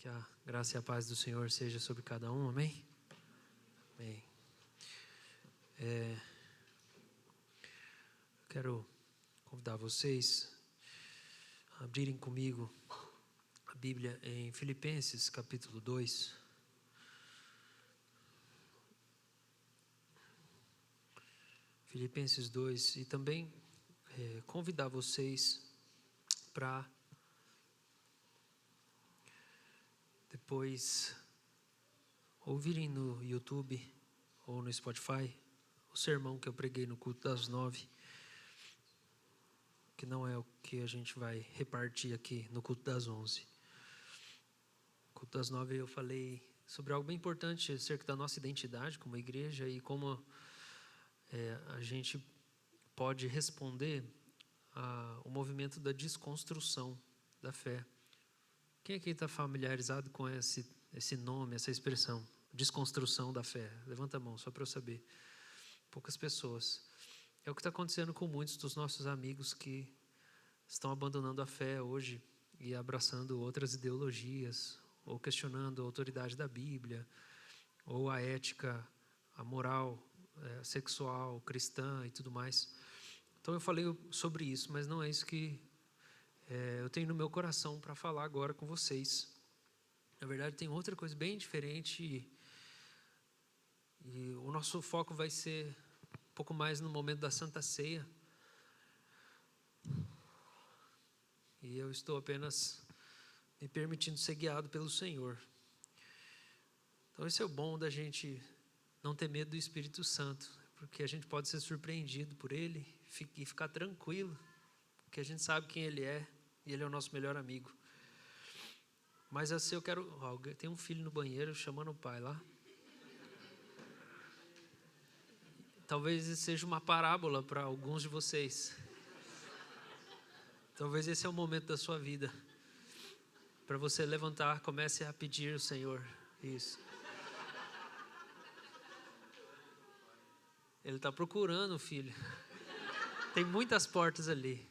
Que a graça e a paz do Senhor seja sobre cada um, amém? Amém. Quero convidar vocês a abrirem comigo a Bíblia em Filipenses, capítulo 2. Filipenses 2, e também convidar vocês para depois ouvirem no YouTube ou no Spotify o sermão que eu preguei no culto das 9, que não é o que a gente vai repartir aqui no culto das 11. No culto das 9 eu falei sobre algo bem importante acerca da nossa identidade como igreja e como a gente pode responder ao movimento da desconstrução da fé. Quem aqui está familiarizado com esse nome, essa expressão? Desconstrução da fé. Levanta a mão, só para eu saber. Poucas pessoas. É o que está acontecendo com muitos dos nossos amigos que estão abandonando a fé hoje e abraçando outras ideologias, ou questionando a autoridade da Bíblia, ou a ética, a moral sexual, cristã e tudo mais. Então eu falei sobre isso, mas não é isso que eu tenho no meu coração para falar agora com vocês. Na verdade, tem outra coisa bem diferente e o nosso foco vai ser um pouco mais no momento da Santa Ceia. E eu estou apenas me permitindo ser guiado pelo Senhor. Então esse é o bom da gente não ter medo do Espírito Santo, porque a gente pode ser surpreendido por Ele e ficar tranquilo, porque a gente sabe quem Ele é e Ele é o nosso melhor amigo. Mas assim eu quero... tem um filho no banheiro chamando o pai lá. Talvez isso seja uma parábola para alguns de vocês. Talvez esse é o momento da sua vida. Para você levantar, comece a pedir ao Senhor. Isso. Ele está procurando o filho. Tem muitas portas ali.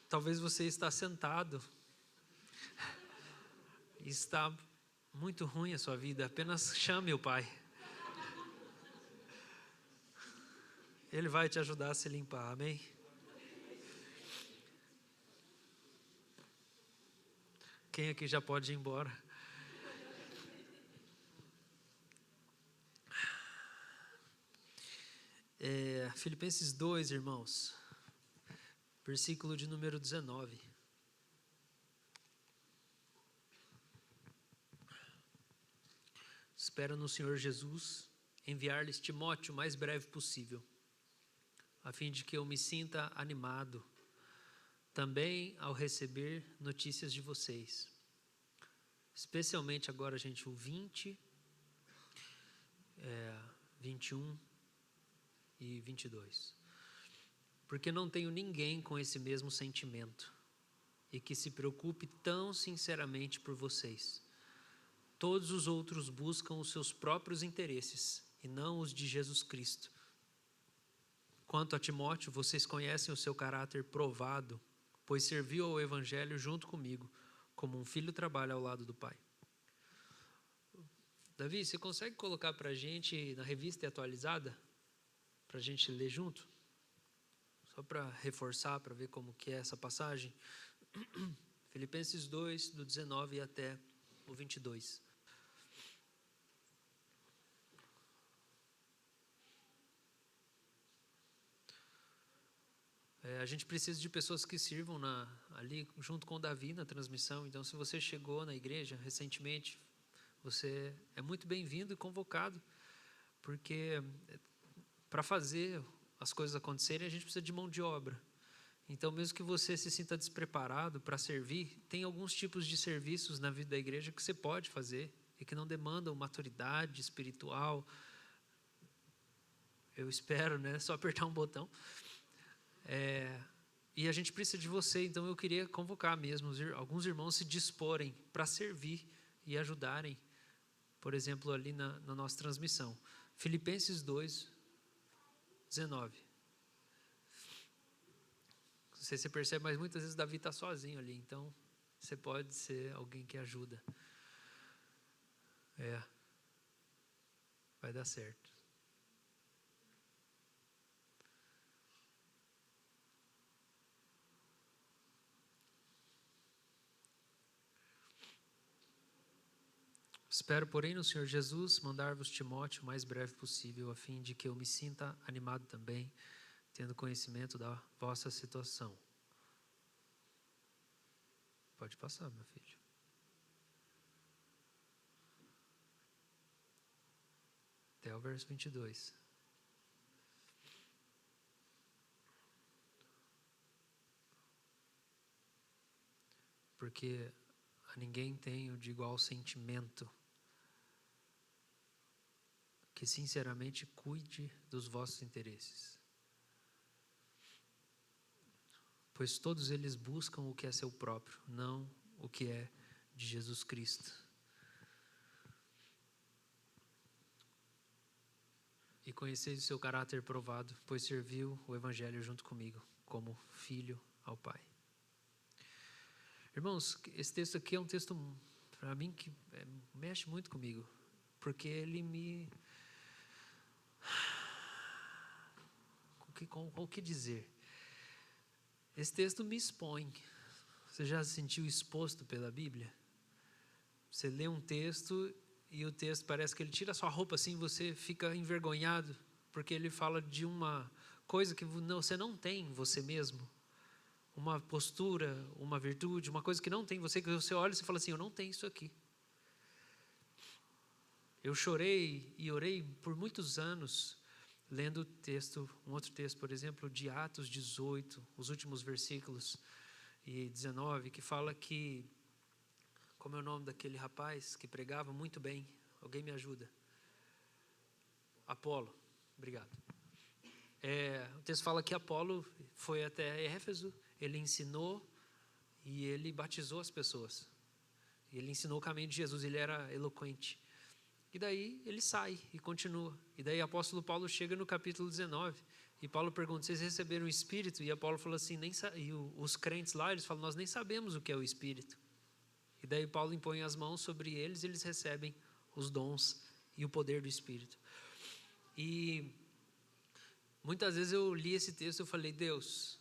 Talvez você está sentado e está muito ruim a sua vida. Apenas chame o Pai. Ele vai te ajudar a se limpar, amém? Quem aqui já pode ir embora? Filipenses 2, irmãos, versículo de número 19. Espero no Senhor Jesus enviar-lhes Timóteo o mais breve possível, a fim de que eu me sinta animado também ao receber notícias de vocês. Especialmente agora, gente, o 20, 21 e 22. Porque não tenho ninguém com esse mesmo sentimento e que se preocupe tão sinceramente por vocês. Todos os outros buscam os seus próprios interesses e não os de Jesus Cristo. Quanto a Timóteo, vocês conhecem o seu caráter provado, pois serviu ao Evangelho junto comigo, como um filho trabalha ao lado do pai. Davi, você consegue colocar para a gente na revista atualizada? Para a gente ler junto? Só para reforçar, para ver como que é essa passagem. Filipenses 2, do 19 até o 22. A gente precisa de pessoas que sirvam ali junto com o Davi na transmissão. Então, se você chegou na igreja recentemente, você é muito bem-vindo e convocado, porque para fazer as coisas acontecerem, a gente precisa de mão de obra. Então, mesmo que você se sinta despreparado para servir, tem alguns tipos de serviços na vida da igreja que você pode fazer e que não demandam maturidade espiritual. Eu espero, né? Só apertar um botão. E a gente precisa de você, então eu queria convocar mesmo alguns irmãos se disporem para servir e ajudarem, por exemplo, ali na nossa transmissão. Filipenses 2, 19. Não sei se você percebe, mas muitas vezes Davi está sozinho ali, então Você pode ser alguém que ajuda. Vai dar certo. Espero, porém, no Senhor Jesus mandar-vos Timóteo o mais breve possível, a fim de que eu me sinta animado também, tendo conhecimento da vossa situação. Pode passar, meu filho. Até o verso 22. Porque a ninguém tenho de igual sentimento que sinceramente cuide dos vossos interesses. Pois todos eles buscam o que é seu próprio, não o que é de Jesus Cristo. E conheceis o seu caráter provado, pois serviu o Evangelho junto comigo, como filho ao Pai. Irmãos, esse texto aqui é um texto, para mim, que mexe muito comigo, porque ele me... O que dizer? Esse texto me expõe. Você já se sentiu exposto pela Bíblia? Você lê um texto e o texto parece que ele tira a sua roupa assim, você fica envergonhado, porque ele fala de uma coisa que você não tem em você mesmo. Uma postura, uma virtude, uma coisa que não tem em você, que você olha e você fala assim, eu não tenho isso aqui. Eu chorei e orei por muitos anos lendo o texto, um outro texto, por exemplo, de Atos 18, os últimos versículos e 19, que fala que, como é o nome daquele rapaz que pregava muito bem? Alguém me ajuda? Apolo, obrigado. O texto fala que Apolo foi até Éfeso, ele ensinou e ele batizou as pessoas. Ele ensinou o caminho de Jesus, ele era eloquente. E daí ele sai e continua. E daí o apóstolo Paulo chega no capítulo 19. E Paulo pergunta, vocês receberam o Espírito? E Paulo falou assim, e os crentes lá, eles falam, nós nem sabemos o que é o Espírito. E daí Paulo impõe as mãos sobre eles e eles recebem os dons e o poder do Espírito. E muitas vezes eu li esse texto e eu falei, Deus,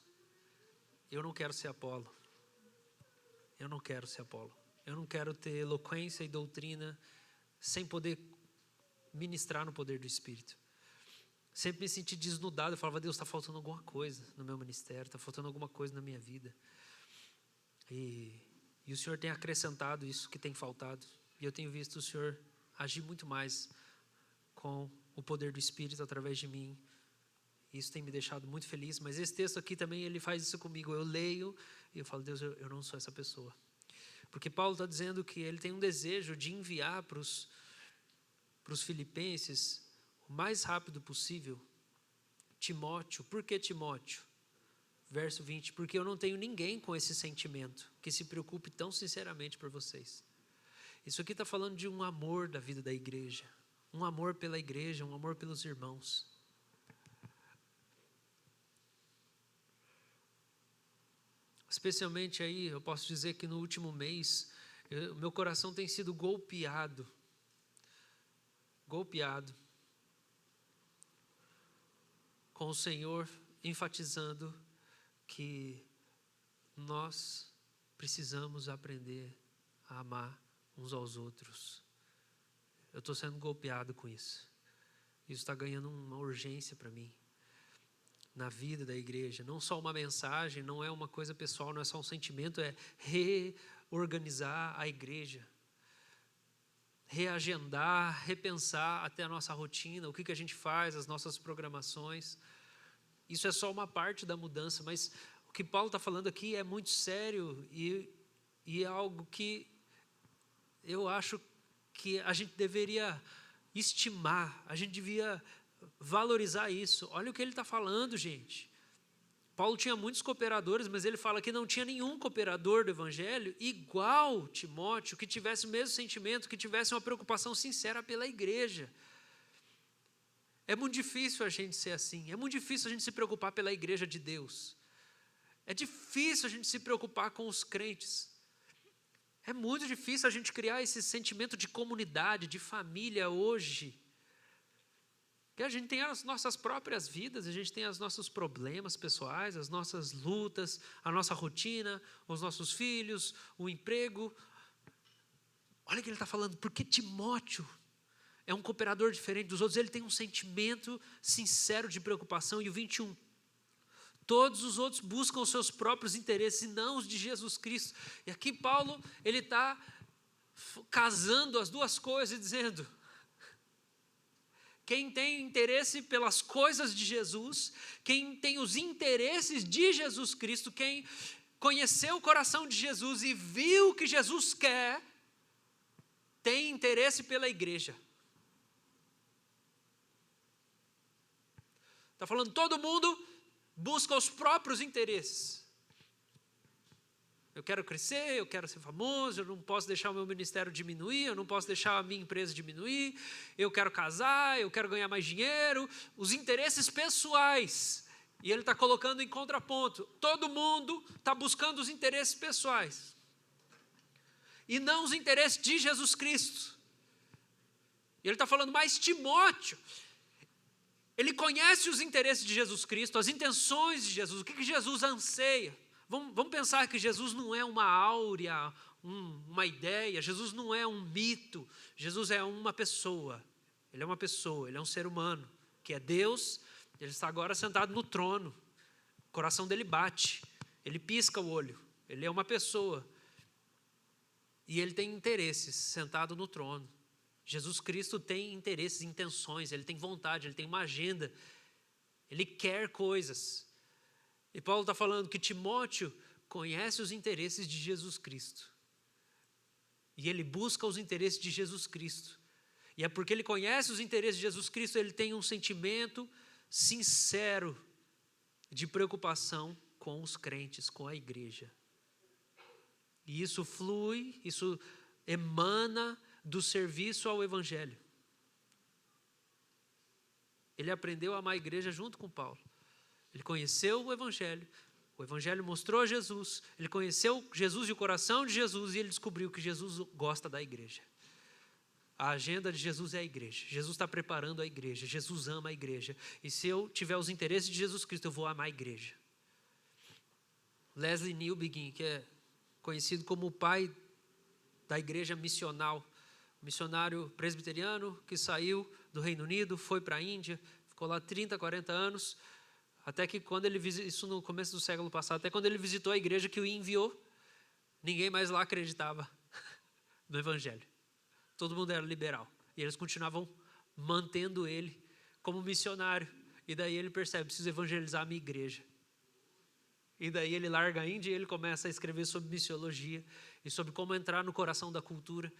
eu não quero ser Apolo. Eu não quero ser Apolo. Eu não quero ter eloquência e doutrina sem poder ministrar no poder do Espírito. Sempre me senti desnudado, eu falava, Deus, está faltando alguma coisa no meu ministério, está faltando alguma coisa na minha vida. E o Senhor tem acrescentado isso que tem faltado. E eu tenho visto o Senhor agir muito mais com o poder do Espírito através de mim. Isso tem me deixado muito feliz, mas esse texto aqui também, ele faz isso comigo. Eu leio e eu falo, Deus, eu não sou essa pessoa. Porque Paulo está dizendo que ele tem um desejo de enviar para os filipenses o mais rápido possível Timóteo. Por que Timóteo? Verso 20, porque eu não tenho ninguém com esse sentimento que se preocupe tão sinceramente por vocês. Isso aqui está falando de um amor da vida da igreja, um amor pela igreja, um amor pelos irmãos. Especialmente aí, eu posso dizer que no último mês, meu coração tem sido golpeado, com o Senhor enfatizando que nós precisamos aprender a amar uns aos outros. Eu estou sendo golpeado com isso. Isso está ganhando uma urgência para mim. Na vida da igreja, não só uma mensagem, não é uma coisa pessoal, não é só um sentimento, é reorganizar a igreja, reagendar, repensar até a nossa rotina, o que a gente faz, as nossas programações. Isso é só uma parte da mudança, mas o que Paulo está falando aqui é muito sério e é algo que eu acho que a gente deveria estimar, a gente devia valorizar isso. Olha o que ele está falando, gente. Paulo tinha muitos cooperadores, mas ele fala que não tinha nenhum cooperador do Evangelho igual Timóteo, que tivesse o mesmo sentimento, que tivesse uma preocupação sincera pela igreja. É muito difícil a gente ser assim, é muito difícil a gente se preocupar pela igreja de Deus. É difícil a gente se preocupar com os crentes. É muito difícil a gente criar esse sentimento de comunidade, de família hoje. Porque a gente tem as nossas próprias vidas, a gente tem os nossos problemas pessoais, as nossas lutas, a nossa rotina, os nossos filhos, o emprego. Olha o que ele está falando, porque Timóteo é um cooperador diferente dos outros, ele tem um sentimento sincero de preocupação. E o 21, todos os outros buscam os seus próprios interesses e não os de Jesus Cristo. E aqui Paulo, ele está casando as duas coisas e dizendo: quem tem interesse pelas coisas de Jesus, quem tem os interesses de Jesus Cristo, quem conheceu o coração de Jesus e viu o que Jesus quer, tem interesse pela igreja. Está falando, todo mundo busca os próprios interesses. Eu quero crescer, eu quero ser famoso, eu não posso deixar o meu ministério diminuir, eu não posso deixar a minha empresa diminuir, eu quero casar, eu quero ganhar mais dinheiro, os interesses pessoais. E ele está colocando em contraponto, todo mundo está buscando os interesses pessoais, e não os interesses de Jesus Cristo. E ele está falando, mas Timóteo, ele conhece os interesses de Jesus Cristo, as intenções de Jesus, o que Jesus anseia. Vamos pensar que Jesus não é uma áurea, uma ideia, Jesus não é um mito, Jesus é uma pessoa. Ele é uma pessoa, ele é um ser humano, que é Deus, ele está agora sentado no trono, o coração dele bate, ele pisca o olho, ele é uma pessoa. E ele tem interesses, sentado no trono. Jesus Cristo tem interesses, intenções, ele tem vontade, ele tem uma agenda, ele quer coisas. E Paulo está falando que Timóteo conhece os interesses de Jesus Cristo. E ele busca os interesses de Jesus Cristo. E é porque ele conhece os interesses de Jesus Cristo, ele tem um sentimento sincero de preocupação com os crentes, com a igreja. E isso flui, isso emana do serviço ao Evangelho. Ele aprendeu a amar a igreja junto com Paulo. Ele conheceu o Evangelho mostrou Jesus, ele conheceu Jesus e o coração de Jesus, e ele descobriu que Jesus gosta da igreja. A agenda de Jesus é a igreja, Jesus está preparando a igreja, Jesus ama a igreja, e se eu tiver os interesses de Jesus Cristo, eu vou amar a igreja. Leslie Newbegin, que é conhecido como o pai da igreja missional, missionário presbiteriano que saiu do Reino Unido, foi para a Índia, ficou lá 30, 40 anos, até que quando ele visitou, isso no começo do século passado, até quando ele visitou a igreja que o enviou, ninguém mais lá acreditava no Evangelho. Todo mundo era liberal. E eles continuavam mantendo ele como missionário. E daí ele percebe, preciso evangelizar a minha igreja. E daí ele larga a Índia e ele começa a escrever sobre missiologia e sobre como entrar no coração da cultura.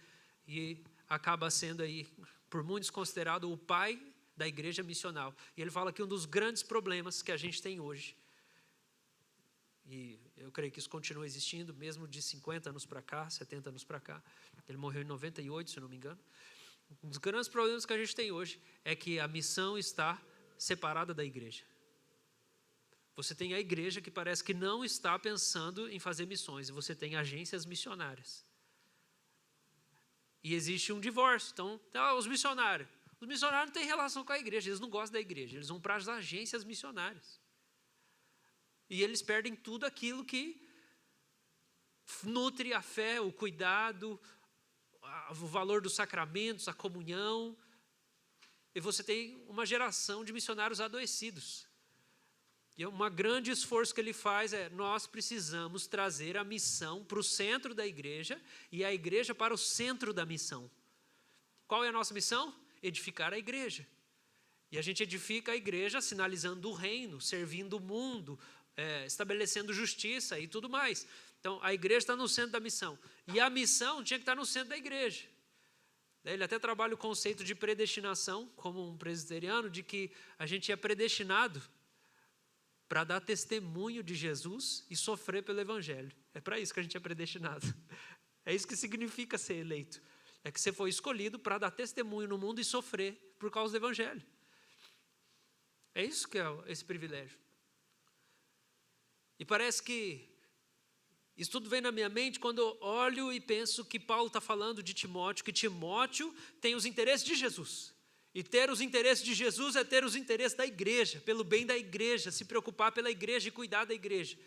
E acaba sendo aí, por muitos, considerado o pai da igreja missional. E ele fala que um dos grandes problemas que a gente tem hoje, e eu creio que isso continua existindo, mesmo de 50 anos para cá, 70 anos para cá, ele morreu em 98, se eu não me engano, um dos grandes problemas que a gente tem hoje é que a missão está separada da igreja. Você tem a igreja que parece que não está pensando em fazer missões, e você tem agências missionárias. E existe um divórcio. Então, os missionários não têm relação com a igreja, eles não gostam da igreja, eles vão para as agências missionárias. E eles perdem tudo aquilo que nutre a fé, o cuidado, o valor dos sacramentos, a comunhão. E você tem uma geração de missionários adoecidos. E um grande esforço que ele faz é, nós precisamos trazer a missão para o centro da igreja e a igreja para o centro da missão. Qual é a nossa missão? Edificar a igreja. E a gente edifica a igreja sinalizando o reino, servindo o mundo, estabelecendo justiça e tudo mais. Então, a igreja está no centro da missão. E a missão tinha que estar no centro da igreja. Ele até trabalha o conceito de predestinação, como um presbiteriano, de que a gente é predestinado para dar testemunho de Jesus e sofrer pelo Evangelho. É para isso que a gente é predestinado. É isso que significa ser eleito. É que você foi escolhido para dar testemunho no mundo e sofrer por causa do Evangelho. É isso que é esse privilégio. E parece que Isso tudo vem na minha mente quando eu olho e penso que Paulo está falando de Timóteo, que Timóteo tem os interesses de Jesus. E ter os interesses de Jesus é ter os interesses da igreja, pelo bem da igreja, se preocupar pela igreja e cuidar da igreja.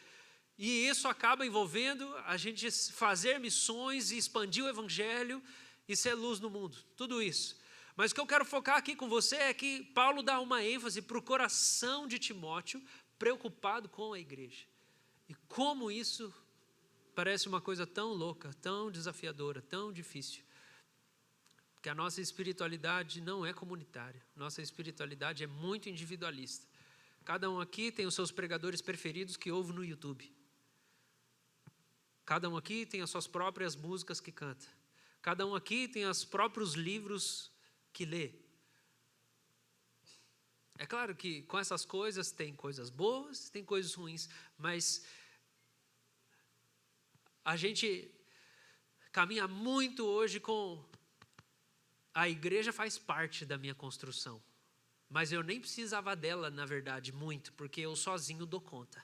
E isso acaba envolvendo a gente fazer missões e expandir o evangelho e ser luz no mundo, tudo isso. Mas o que eu quero focar aqui com você é que Paulo dá uma ênfase para o coração de Timóteo, preocupado com a igreja. E como isso parece uma coisa tão louca, tão desafiadora, tão difícil. Porque a nossa espiritualidade não é comunitária. Nossa espiritualidade é muito individualista. Cada um aqui tem os seus pregadores preferidos que ouve no YouTube. Cada um aqui tem as suas próprias músicas que canta. Cada um aqui tem os próprios livros que lê. É claro que com essas coisas tem coisas boas, tem coisas ruins, mas a gente caminha muito hoje com a igreja faz parte da minha construção, mas eu nem precisava dela, na verdade, muito, porque eu sozinho dou conta.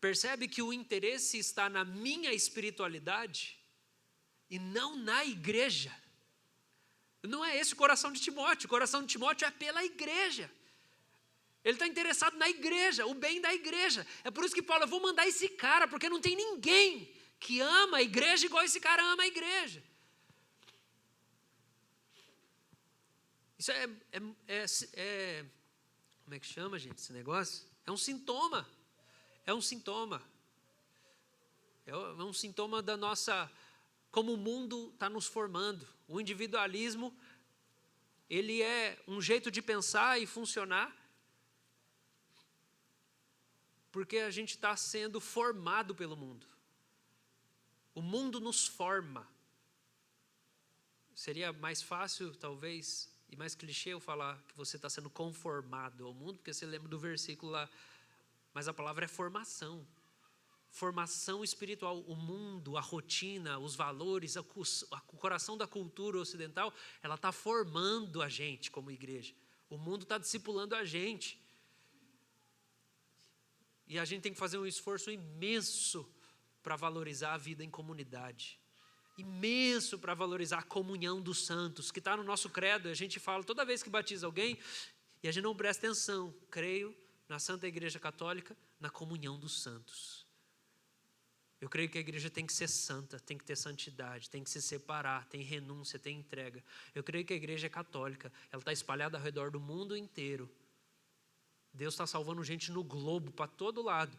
Percebe que o interesse está na minha espiritualidade e não na igreja. Não é esse o coração de Timóteo. O coração de Timóteo é pela igreja. Ele está interessado na igreja, o bem da igreja. É por isso que Paulo, eu vou mandar esse cara, porque não tem ninguém que ama a igreja igual esse cara ama a igreja. Isso como é que chama, gente, esse negócio? É um sintoma. É um sintoma. É um sintoma da nossa, como o mundo está nos formando. O individualismo, ele é um jeito de pensar e funcionar, porque a gente está sendo formado pelo mundo. O mundo nos forma. Seria mais fácil, talvez, e mais clichê eu falar que você está sendo conformado ao mundo, porque você lembra do versículo lá, mas a palavra é formação. Formação espiritual. O mundo, a rotina, os valores, o coração da cultura ocidental, ela está formando a gente como igreja. O mundo está discipulando a gente. E a gente tem que fazer um esforço imenso para valorizar a vida em comunidade. Imenso para valorizar a comunhão dos santos, que está no nosso credo. A gente fala toda vez que batiza alguém, e a gente não presta atenção. Creio na Santa Igreja Católica, na comunhão dos santos. Eu creio que a igreja tem que ser santa, tem que ter santidade, tem que se separar, tem renúncia, tem entrega. Eu creio que a igreja é católica, ela está espalhada ao redor do mundo inteiro. Deus está salvando gente no globo, para todo lado.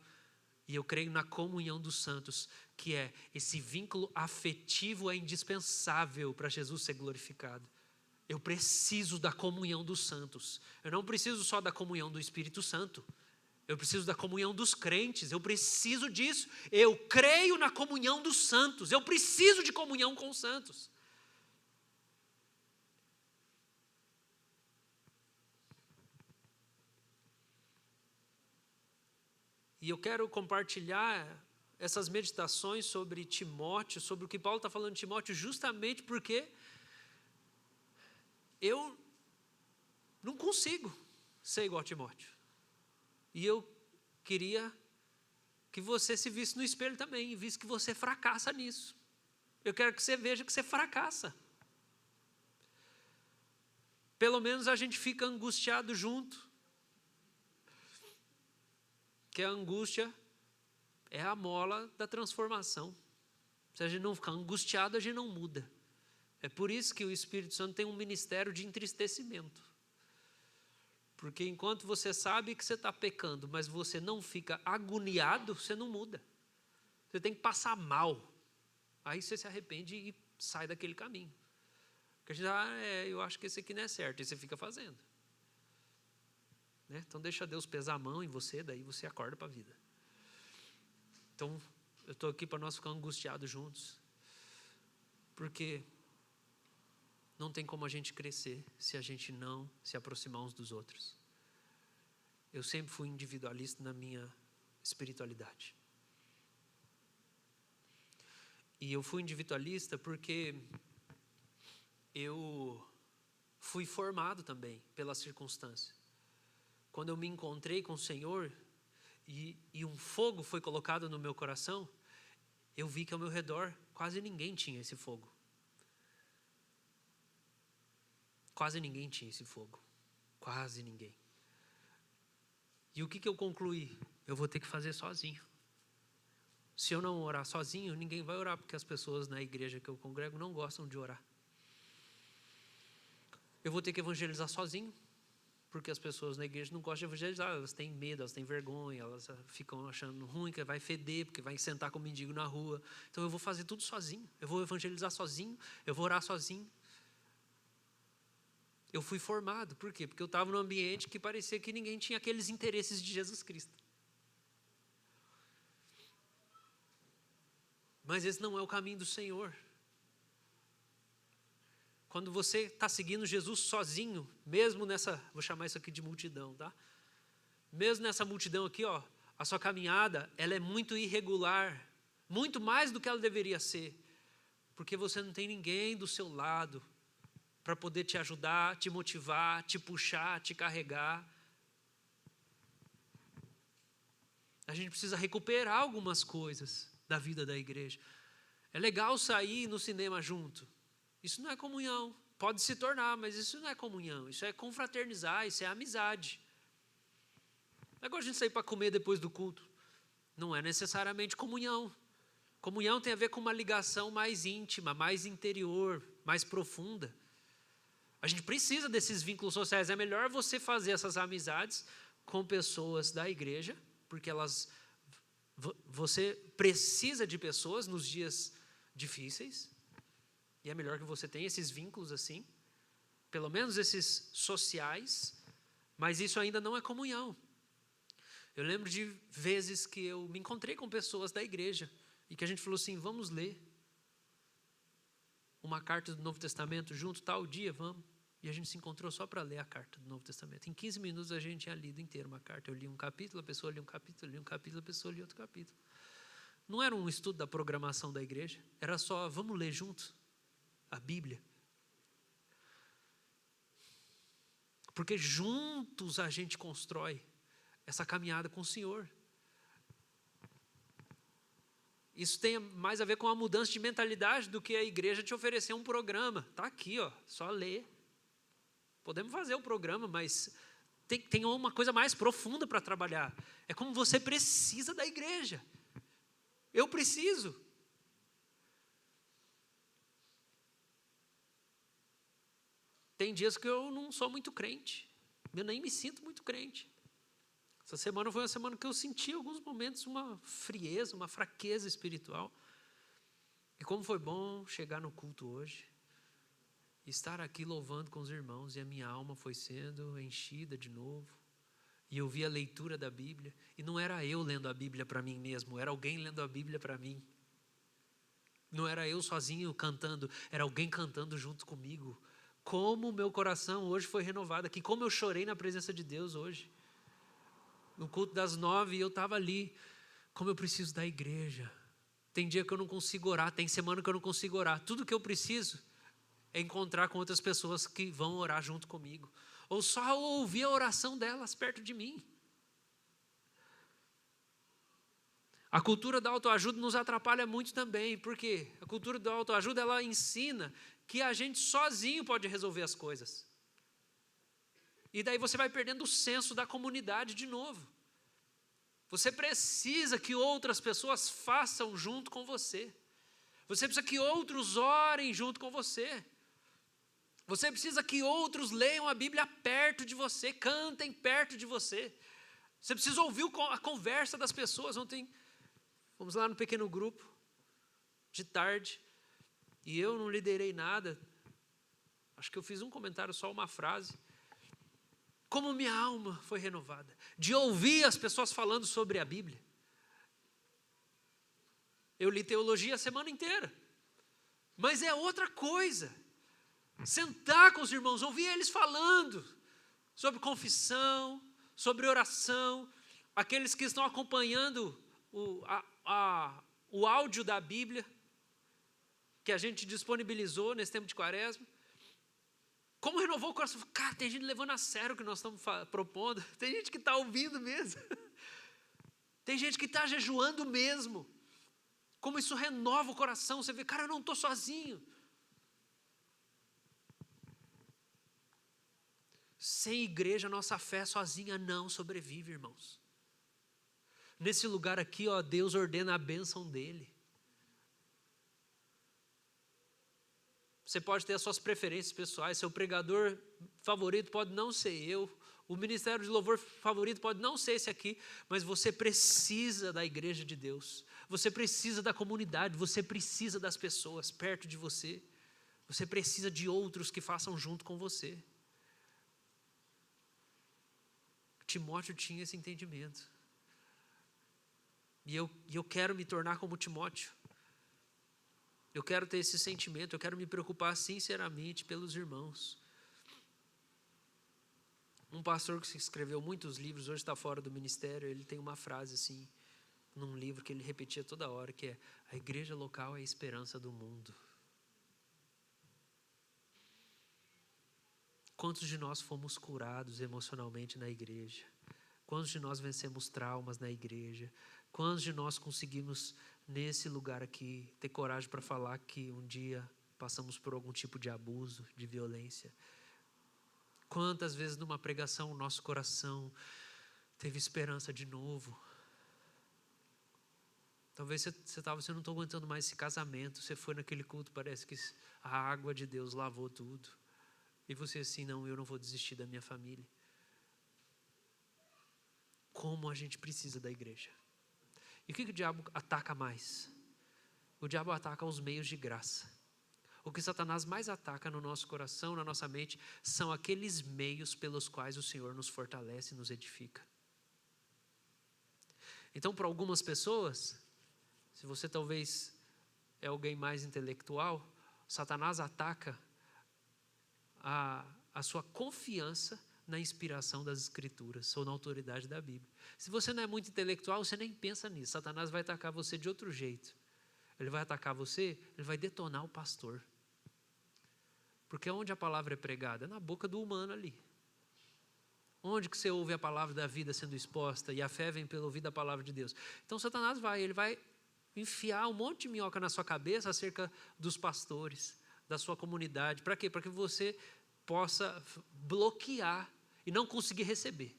E eu creio na comunhão dos santos, que é esse vínculo afetivo é indispensável para Jesus ser glorificado. Eu preciso da comunhão dos santos. Eu não preciso só da comunhão do Espírito Santo. Eu preciso da comunhão dos crentes. Eu preciso disso. Eu creio na comunhão dos santos. Eu preciso de comunhão com os santos. E eu quero compartilhar essas meditações sobre Timóteo, sobre o que Paulo está falando de Timóteo, justamente porque eu não consigo ser igual a Timóteo. E eu queria que você se visse no espelho também, e visse que você fracassa nisso. Eu quero que você veja que você fracassa. Pelo menos a gente fica angustiado junto. Que a angústia é a mola da transformação. Se a gente não ficar angustiado, a gente não muda. É por isso que o Espírito Santo tem um ministério de entristecimento. Porque enquanto você sabe que você está pecando, mas você não fica agoniado, você não muda. Você tem que passar mal. Aí você se arrepende e sai daquele caminho. Porque a gente eu acho que esse aqui não é certo, e você fica fazendo. Então deixa Deus pesar a mão em você, daí você acorda para a vida. Então eu estou aqui para nós ficar angustiados juntos, porque não tem como a gente crescer se a gente não se aproximar uns dos outros. Eu sempre fui individualista na minha espiritualidade. E eu fui individualista porque eu fui formado também pela circunstância. Quando eu me encontrei com o Senhor, e um fogo foi colocado no meu coração, eu vi que ao meu redor quase ninguém tinha esse fogo. Quase ninguém tinha esse fogo. Quase ninguém. E o que eu concluí? Eu vou ter que fazer sozinho. Se eu não orar sozinho, ninguém vai orar, porque as pessoas na igreja que eu congrego não gostam de orar. Eu vou ter que evangelizar sozinho, porque as pessoas na igreja não gostam de evangelizar, elas têm medo, elas têm vergonha, elas ficam achando ruim, que vai feder, porque vai sentar com o mendigo na rua. Então eu vou fazer tudo sozinho, eu vou evangelizar sozinho, eu vou orar sozinho. Eu fui formado, por quê? Porque eu estava num ambiente que parecia que ninguém tinha aqueles interesses de Jesus Cristo. Mas esse não é o caminho do Senhor. Quando você está seguindo Jesus sozinho, mesmo nessa, vou chamar isso aqui de multidão, tá? Mesmo nessa multidão aqui, ó, a sua caminhada, ela é muito irregular, muito mais do que ela deveria ser, porque você não tem ninguém do seu lado para poder te ajudar, te motivar, te puxar, te carregar. A gente precisa recuperar algumas coisas da vida da igreja. É legal sair no cinema junto. Isso não é comunhão. Pode se tornar, mas isso não é comunhão. Isso é confraternizar, isso é amizade. Agora a gente sair para comer depois do culto. Não é necessariamente comunhão. Comunhão tem a ver com uma ligação mais íntima, mais interior, mais profunda. A gente precisa desses vínculos sociais. É melhor você fazer essas amizades com pessoas da igreja, porque você precisa de pessoas nos dias difíceis. E é melhor que você tenha esses vínculos assim, pelo menos esses sociais, mas isso ainda não é comunhão. Eu lembro de vezes que eu me encontrei com pessoas da igreja e que a gente falou assim, vamos ler uma carta do Novo Testamento junto, tal dia, vamos. E a gente se encontrou só para ler a carta do Novo Testamento. Em 15 minutos a gente tinha lido inteiro uma carta. Eu li um capítulo, a pessoa lia um capítulo, eu li um capítulo, a pessoa lia outro capítulo. Não era um estudo da programação da igreja, era só, vamos ler juntos a Bíblia. Porque juntos a gente constrói essa caminhada com o Senhor. Isso tem mais a ver com a mudança de mentalidade do que a igreja te oferecer um programa. Está aqui, ó, só ler. Podemos fazer o programa, mas tem uma coisa mais profunda para trabalhar. É como você precisa da igreja. Eu preciso. Tem dias que eu não sou muito crente. Eu nem me sinto muito crente. Essa semana foi uma semana que eu senti em alguns momentos uma frieza, uma fraqueza espiritual. E como foi bom chegar no culto hoje, estar aqui louvando com os irmãos, e a minha alma foi sendo enchida de novo. E eu vi a leitura da Bíblia, e não era eu lendo a Bíblia para mim mesmo, era alguém lendo a Bíblia para mim. Não era eu sozinho cantando, era alguém cantando junto comigo. Como o meu coração hoje foi renovado aqui, como eu chorei na presença de Deus hoje. No culto das 9, eu estava ali, como eu preciso da igreja. Tem dia que eu não consigo orar, tem semana que eu não consigo orar. Tudo que eu preciso é encontrar com outras pessoas que vão orar junto comigo. Ou só ouvir a oração delas perto de mim. A cultura da autoajuda nos atrapalha muito também, porque a cultura da autoajuda, ela ensina que a gente sozinho pode resolver as coisas. E daí você vai perdendo o senso da comunidade de novo. Você precisa que outras pessoas façam junto com você. Você precisa que outros orem junto com você. Você precisa que outros leiam a Bíblia perto de você, cantem perto de você. Você precisa ouvir a conversa das pessoas. Ontem, fomos lá no pequeno grupo, de tarde, e eu não liderei nada. Acho que eu fiz um comentário, só uma frase. Como minha alma foi renovada, de ouvir as pessoas falando sobre a Bíblia. Eu li teologia a semana inteira, mas é outra coisa. Sentar com os irmãos, ouvir eles falando sobre confissão, sobre oração, aqueles que estão acompanhando o áudio da Bíblia, que a gente disponibilizou nesse tempo de quaresma. Como renovou o coração? Cara, tem gente levando a sério o que nós estamos propondo, tem gente que está ouvindo mesmo. Tem gente que está jejuando mesmo. Como isso renova o coração. Você vê, cara, eu não estou sozinho. Sem igreja, nossa fé sozinha não sobrevive, irmãos. Nesse lugar aqui, ó, Deus ordena a bênção dele. Você pode ter as suas preferências pessoais, seu pregador favorito pode não ser eu, o ministério de louvor favorito pode não ser esse aqui, mas você precisa da igreja de Deus, você precisa da comunidade, você precisa das pessoas perto de você, você precisa de outros que façam junto com você. Timóteo tinha esse entendimento, e eu quero me tornar como Timóteo. Eu quero ter esse sentimento, eu quero me preocupar sinceramente pelos irmãos. Um pastor que escreveu muitos livros, hoje está fora do ministério, ele tem uma frase assim, num livro que ele repetia toda hora, que é: a igreja local é a esperança do mundo. Quantos de nós fomos curados emocionalmente na igreja? Quantos de nós vencemos traumas na igreja? Quantos de nós conseguimos, nesse lugar aqui, ter coragem para falar que um dia passamos por algum tipo de abuso, de violência? Quantas vezes numa pregação o nosso coração teve esperança de novo? Talvez você não está aguentando mais esse casamento, você foi naquele culto, parece que a água de Deus lavou tudo. E você assim, não, eu não vou desistir da minha família. Como a gente precisa da igreja. E o que o diabo ataca mais? O diabo ataca os meios de graça. O que Satanás mais ataca no nosso coração, na nossa mente, são aqueles meios pelos quais o Senhor nos fortalece e nos edifica. Então, para algumas pessoas, se você talvez é alguém mais intelectual, Satanás ataca a sua confiança na inspiração das Escrituras ou na autoridade da Bíblia. Se você não é muito intelectual, você nem pensa nisso. Satanás vai atacar você de outro jeito. Ele vai atacar você, ele vai detonar o pastor. Porque onde a palavra é pregada? É na boca do humano ali. Onde que você ouve a palavra da vida sendo exposta e a fé vem pelo ouvir da palavra de Deus? Então Satanás ele vai enfiar um monte de minhoca na sua cabeça acerca dos pastores, da sua comunidade. Para quê? Para que você possa bloquear e não conseguir receber.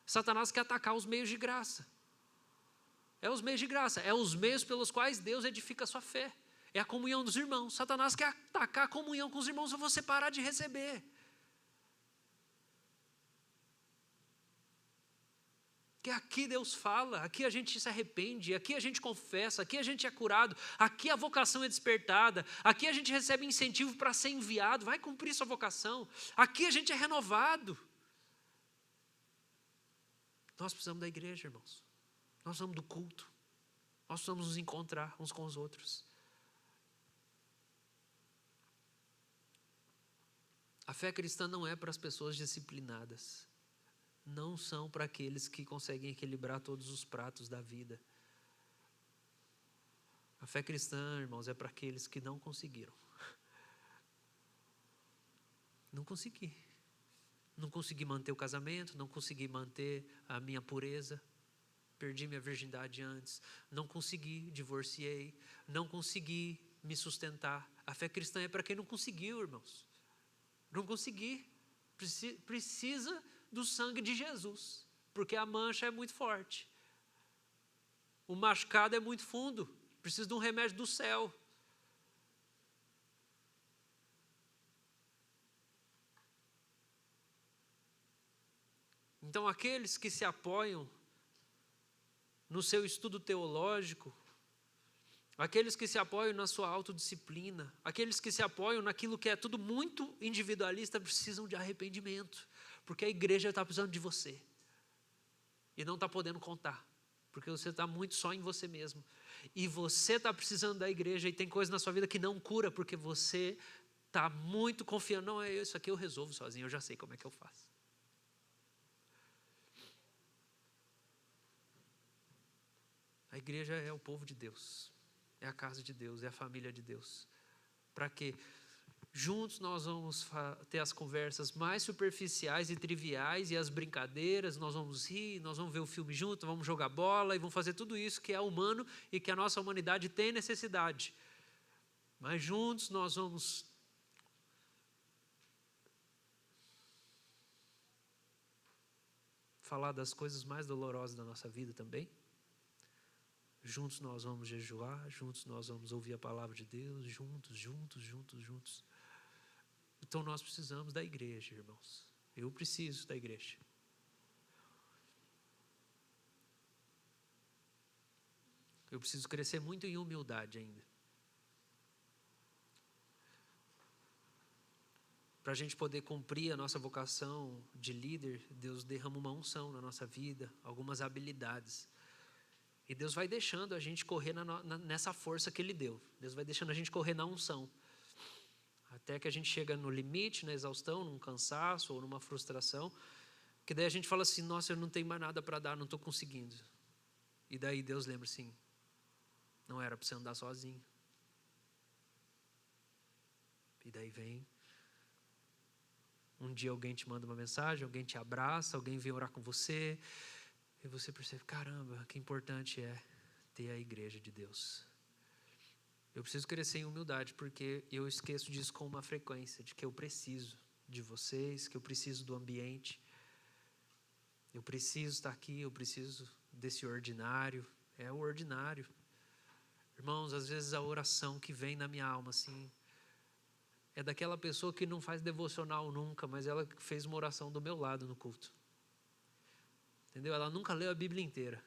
Satanás quer atacar os meios de graça. É os meios de graça, é os meios pelos quais Deus edifica a sua fé. É a comunhão dos irmãos. Satanás quer atacar a comunhão com os irmãos se você parar de receber. Que aqui Deus fala, aqui a gente se arrepende, aqui a gente confessa, aqui a gente é curado, aqui a vocação é despertada, aqui a gente recebe incentivo para ser enviado, vai cumprir sua vocação, aqui a gente é renovado. Nós precisamos da igreja, irmãos. Nós precisamos do culto. Nós precisamos nos encontrar uns com os outros. A fé cristã não é para as pessoas disciplinadas. Não são para aqueles que conseguem equilibrar todos os pratos da vida. A fé cristã, irmãos, é para aqueles que não conseguiram. Não consegui. Não consegui manter o casamento, não consegui manter a minha pureza, perdi minha virgindade antes, não consegui, divorciei, não consegui me sustentar. A fé cristã é para quem não conseguiu, irmãos. Não consegui. Precisa do sangue de Jesus, porque a mancha é muito forte. O machucado é muito fundo, precisa de um remédio do céu. Então, aqueles que se apoiam no seu estudo teológico, aqueles que se apoiam na sua autodisciplina, aqueles que se apoiam naquilo que é tudo muito individualista, precisam de arrependimento, porque a igreja está precisando de você e não está podendo contar, porque você está muito só em você mesmo, e você está precisando da igreja, e tem coisa na sua vida que não cura, porque você está muito confiando, não, é isso aqui eu resolvo sozinho, eu já sei como é que eu faço. A igreja é o povo de Deus, é a casa de Deus, é a família de Deus. Para quê? Juntos nós vamos ter as conversas mais superficiais e triviais e as brincadeiras, nós vamos rir, nós vamos ver o filme junto, vamos jogar bola e vamos fazer tudo isso que é humano e que a nossa humanidade tem necessidade. Mas juntos nós vamos falar das coisas mais dolorosas da nossa vida também. Juntos nós vamos jejuar, juntos nós vamos ouvir a palavra de Deus, juntos. Então nós precisamos da igreja, irmãos. Eu preciso da igreja. Eu preciso crescer muito em humildade ainda. Para a gente poder cumprir a nossa vocação de líder, Deus derrama uma unção na nossa vida, algumas habilidades. E Deus vai deixando a gente correr nessa força que Ele deu. Deus vai deixando a gente correr na unção. Até que a gente chega no limite, na exaustão, num cansaço ou numa frustração, que daí a gente fala assim, nossa, eu não tenho mais nada para dar, não estou conseguindo. E daí Deus lembra assim, não era para você andar sozinho. E daí vem, um dia alguém te manda uma mensagem, alguém te abraça, alguém vem orar com você, e você percebe, caramba, que importante é ter a igreja de Deus. Eu preciso crescer em humildade, porque eu esqueço disso com uma frequência, de que eu preciso de vocês, que eu preciso do ambiente, eu preciso estar aqui, eu preciso desse ordinário, é o ordinário. Irmãos, às vezes a oração que vem na minha alma, assim, é daquela pessoa que não faz devocional nunca, mas ela fez uma oração do meu lado no culto. Entendeu? Ela nunca leu a Bíblia inteira,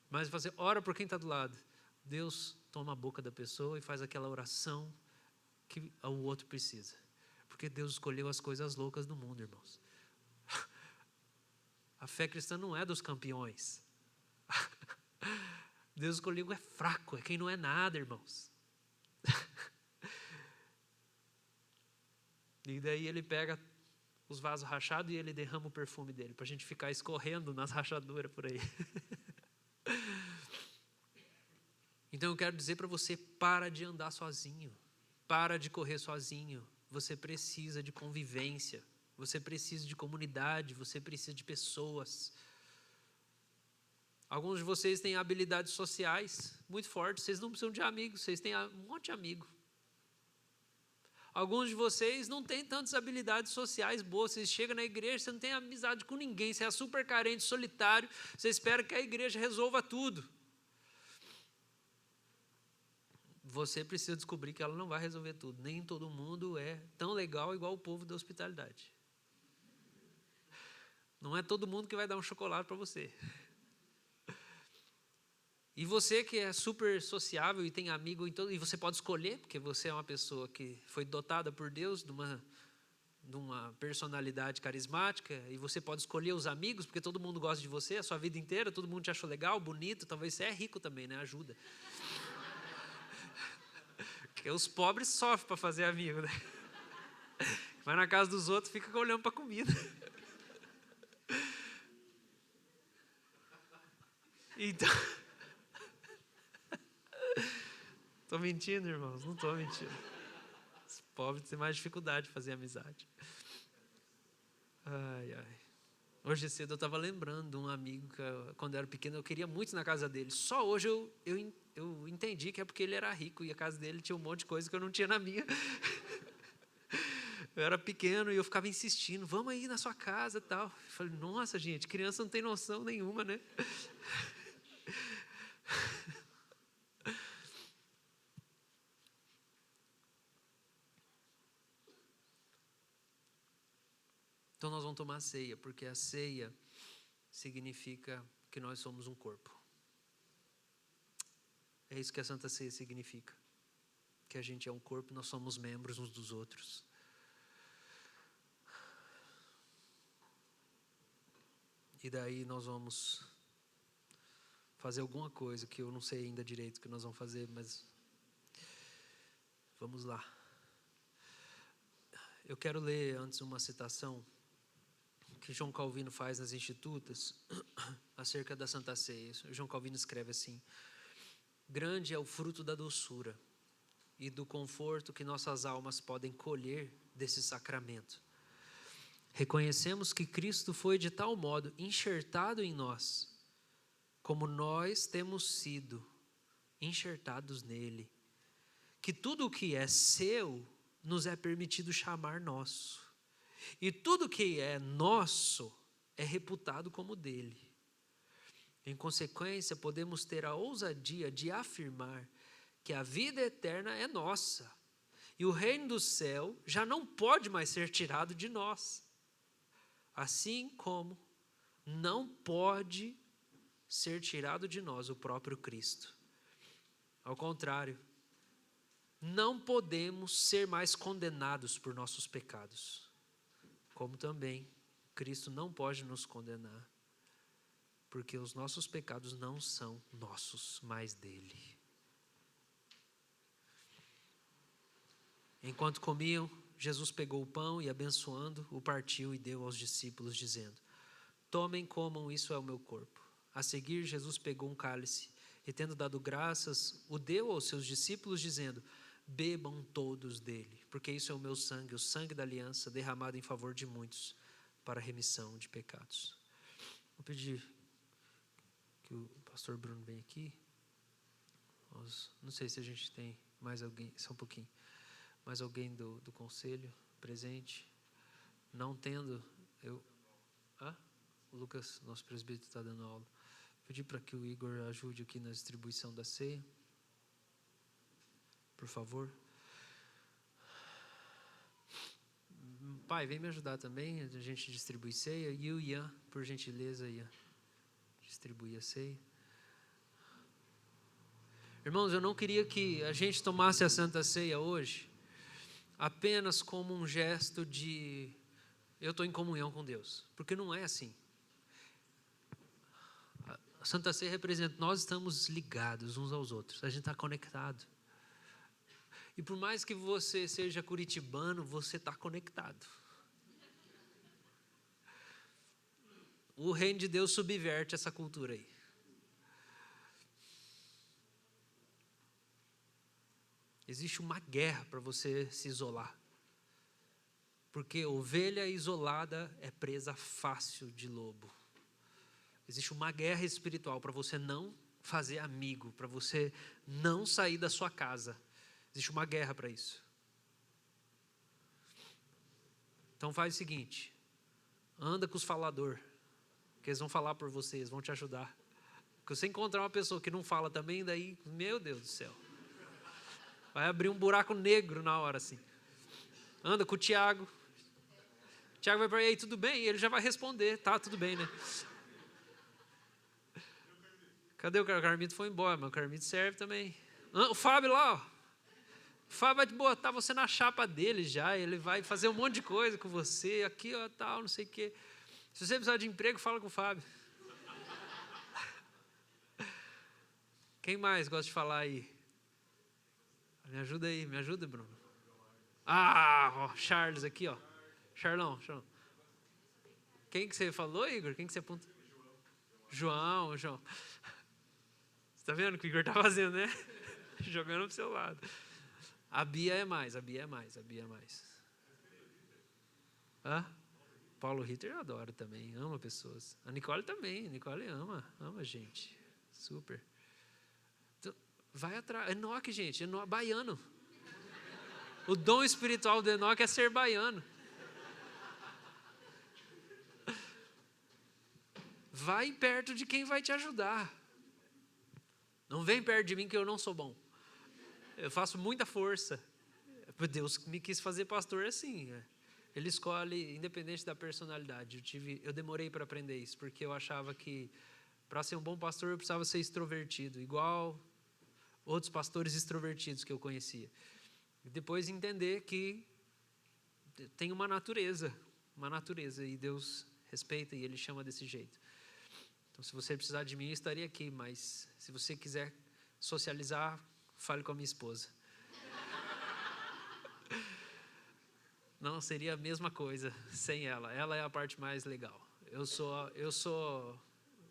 mas você ora por quem está do lado. Deus toma a boca da pessoa e faz aquela oração que o outro precisa. Porque Deus escolheu as coisas loucas do mundo, irmãos. A fé cristã não é dos campeões. Deus escolheu o é fraco, é quem não é nada, irmãos. E daí Ele pega os vasos rachados e Ele derrama o perfume dele, para a gente ficar escorrendo nas rachaduras por aí. Então eu quero dizer para você, para de andar sozinho, para de correr sozinho. Você precisa de convivência, você precisa de comunidade, você precisa de pessoas. Alguns de vocês têm habilidades sociais muito fortes, vocês não precisam de amigos, vocês têm um monte de amigo. Alguns de vocês não têm tantas habilidades sociais boas, vocês chegam na igreja, você não tem amizade com ninguém, você é super carente, solitário, você espera que a igreja resolva tudo. Você precisa descobrir que ela não vai resolver tudo. Nem todo mundo é tão legal igual o povo da hospitalidade. Não é todo mundo que vai dar um chocolate para você. E você que é super sociável e tem amigo, e você pode escolher, porque você é uma pessoa que foi dotada por Deus de uma personalidade carismática, e você pode escolher os amigos, porque todo mundo gosta de você a sua vida inteira, todo mundo te achou legal, bonito, talvez você é rico também, né? Ajuda. Porque os pobres sofrem para fazer amigo, né? Vai na casa dos outros, fica olhando para a comida. Então, estou mentindo, irmãos, não estou mentindo. Os pobres têm mais dificuldade de fazer amizade. Ai, ai. Hoje cedo eu estava lembrando de um amigo que, quando eu era pequeno, eu queria muito ir na casa dele. Só hoje eu entendi que é porque ele era rico e a casa dele tinha um monte de coisa que eu não tinha na minha. Eu era pequeno e eu ficava insistindo, vamos aí na sua casa e tal. Eu falei, nossa, gente, criança não tem noção nenhuma, né? Então nós vamos tomar a ceia, porque a ceia significa que nós somos um corpo. É isso que a Santa Ceia significa. Que a gente é um corpo, nós somos membros uns dos outros. E daí nós vamos fazer alguma coisa que eu não sei ainda direito o que nós vamos fazer, mas vamos lá. Eu quero ler antes uma citação que João Calvino faz nas Institutas acerca da Santa Ceia. João Calvino escreve assim: grande é o fruto da doçura, e do conforto que nossas almas podem colher desse sacramento. Reconhecemos que Cristo foi de tal modo enxertado em nós, como nós temos sido enxertados nele, que tudo o que é seu nos é permitido chamar nosso, e tudo que é nosso é reputado como dele. Em consequência, podemos ter a ousadia de afirmar que a vida eterna é nossa, e o reino do céu já não pode mais ser tirado de nós, assim como não pode ser tirado de nós o próprio Cristo. Ao contrário, não podemos ser mais condenados por nossos pecados, como também Cristo não pode nos condenar, porque os nossos pecados não são nossos, mas dele. Enquanto comiam, Jesus pegou o pão e, abençoando, o partiu e deu aos discípulos, dizendo: tomem, comam, isso é o meu corpo. A seguir, Jesus pegou um cálice e, tendo dado graças, o deu aos seus discípulos, dizendo: bebam todos dele, porque isso é o meu sangue, o sangue da aliança, derramado em favor de muitos, para a remissão de pecados. Vou pedir que o pastor Bruno venha aqui. Não sei se a gente tem mais alguém, só um pouquinho, mais alguém do conselho presente. Não tendo, o Lucas, nosso presbítero, está dando aula. Pedir para que o Igor ajude aqui na distribuição da ceia, por favor. Pai, vem me ajudar também, a gente distribui ceia. E o Ian, por gentileza, Ian, distribui a ceia. Irmãos, eu não queria que a gente tomasse a Santa Ceia hoje apenas como um gesto de eu estou em comunhão com Deus, porque não é assim. A Santa Ceia representa, nós estamos ligados uns aos outros, a gente está conectado. E por mais que você seja curitibano, você está conectado. O reino de Deus subverte essa cultura aí. Existe uma guerra para você se isolar. Porque ovelha isolada é presa fácil de lobo. Existe uma guerra espiritual para você não fazer amigo, para você não sair da sua casa. Existe uma guerra para isso. Então faz o seguinte, anda com os faladores, que eles vão falar por você, eles vão te ajudar. Porque você encontrar uma pessoa que não fala também, daí, meu Deus do céu, vai abrir um buraco negro na hora assim. Anda com o Tiago. O Tiago vai para aí, tudo bem? E ele já vai responder, tá, tudo bem, né? Cadê o Carmito? Foi embora, mas o Carmito serve também. O Fábio lá, ó. O Fábio vai botar você na chapa dele já, ele vai fazer um monte de coisa com você, aqui, ó, tal, não sei o quê. Se você precisar de emprego, fala com o Fábio. Quem mais gosta de falar aí? Me ajuda aí, me ajuda, Bruno. Ó, Charles aqui, ó. Charlão. Quem que você falou, Igor? Quem que você apontou? João. Você tá vendo o que o Igor tá fazendo, né? Jogando pro seu lado. A Bia é mais. Hã? Paulo Ritter eu adoro também, ama pessoas. A Nicole também, a Nicole ama gente. Super. Então, vai atrás. Enoque, gente, baiano. O dom espiritual do Enoque é ser baiano. Vai perto de quem vai te ajudar. Não vem perto de mim que eu não sou bom. Eu faço muita força. Deus me quis fazer pastor assim. Ele escolhe independente da personalidade. Eu demorei para aprender isso, porque eu achava que para ser um bom pastor eu precisava ser extrovertido, igual outros pastores extrovertidos que eu conhecia. E depois entender que tem uma natureza, e Deus respeita e Ele chama desse jeito. Então, se você precisar de mim, eu estaria aqui, mas se você quiser socializar, fale com a minha esposa. Não, seria a mesma coisa sem ela. Ela é a parte mais legal. Eu sou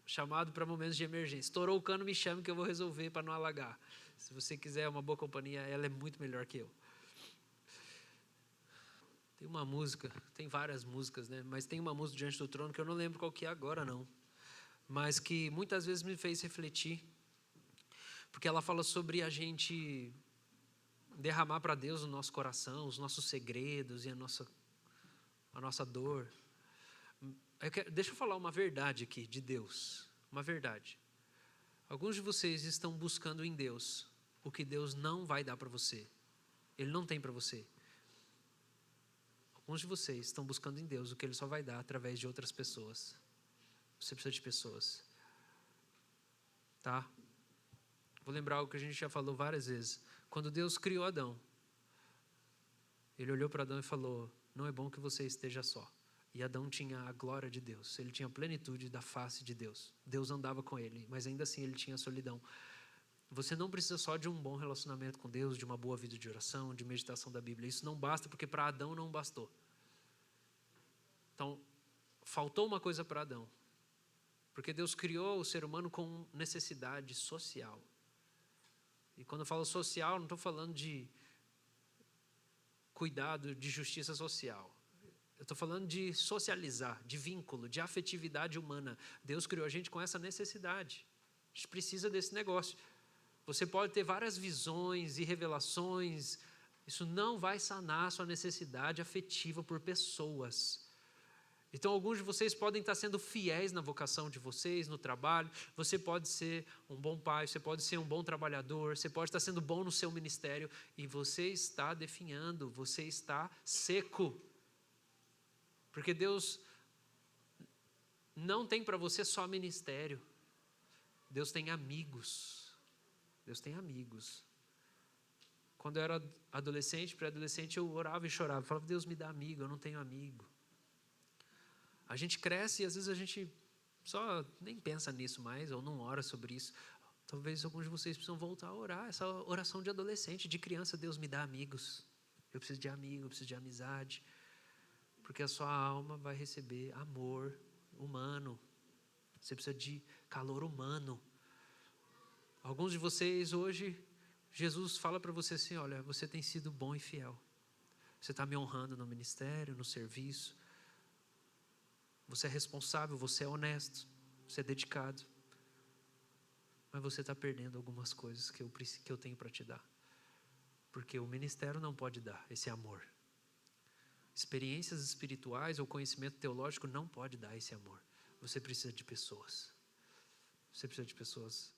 chamado para momentos de emergência. Estourou o cano, me chame que eu vou resolver para não alagar. Se você quiser uma boa companhia, ela é muito melhor que eu. Tem uma música, tem várias músicas, né? Mas tem uma música Diante do Trono que eu não lembro qual que é agora, não. Mas que muitas vezes me fez refletir. Porque ela fala sobre a gente derramar para Deus o nosso coração, os nossos segredos e a nossa dor. Deixa eu falar uma verdade aqui de Deus. Uma verdade. Alguns de vocês estão buscando em Deus o que Deus não vai dar para você. Ele não tem para você. Alguns de vocês estão buscando em Deus o que Ele só vai dar através de outras pessoas. Você precisa de pessoas. Tá? Vou lembrar algo que a gente já falou várias vezes. Quando Deus criou Adão, Ele olhou para Adão e falou: não é bom que você esteja só. E Adão tinha a glória de Deus. Ele tinha a plenitude da face de Deus. Deus andava com ele, mas ainda assim ele tinha solidão. Você não precisa só de um bom relacionamento com Deus, de uma boa vida de oração, de meditação da Bíblia. Isso não basta, porque para Adão não bastou. Então, faltou uma coisa para Adão. Porque Deus criou o ser humano com necessidade social. E quando eu falo social, não estou falando de cuidado, de justiça social. Eu estou falando de socializar, de vínculo, de afetividade humana. Deus criou a gente com essa necessidade. A gente precisa desse negócio. Você pode ter várias visões e revelações. Isso não vai sanar a sua necessidade afetiva por pessoas. Então, alguns de vocês podem estar sendo fiéis na vocação de vocês, no trabalho. Você pode ser um bom pai, você pode ser um bom trabalhador, você pode estar sendo bom no seu ministério e você está definhando, você está seco. Porque Deus não tem para você só ministério. Deus tem amigos. Deus tem amigos. Quando eu era adolescente, pré-adolescente, eu orava e chorava. Falava: Deus, me dá amigo, eu não tenho amigo. A gente cresce e às vezes a gente só nem pensa nisso mais, ou não ora sobre isso. Talvez alguns de vocês precisam voltar a orar, essa oração de adolescente, de criança. Deus, me dá amigos. Eu preciso de amigo, eu preciso de amizade. Porque a sua alma vai receber amor humano. Você precisa de calor humano. Alguns de vocês hoje, Jesus fala para você assim: olha, você tem sido bom e fiel. Você está me honrando no ministério, no serviço. Você é responsável, você é honesto, você é dedicado. Mas você está perdendo algumas coisas que eu tenho para te dar. Porque o ministério não pode dar esse amor. Experiências espirituais ou conhecimento teológico não pode dar esse amor. Você precisa de pessoas. Você precisa de pessoas.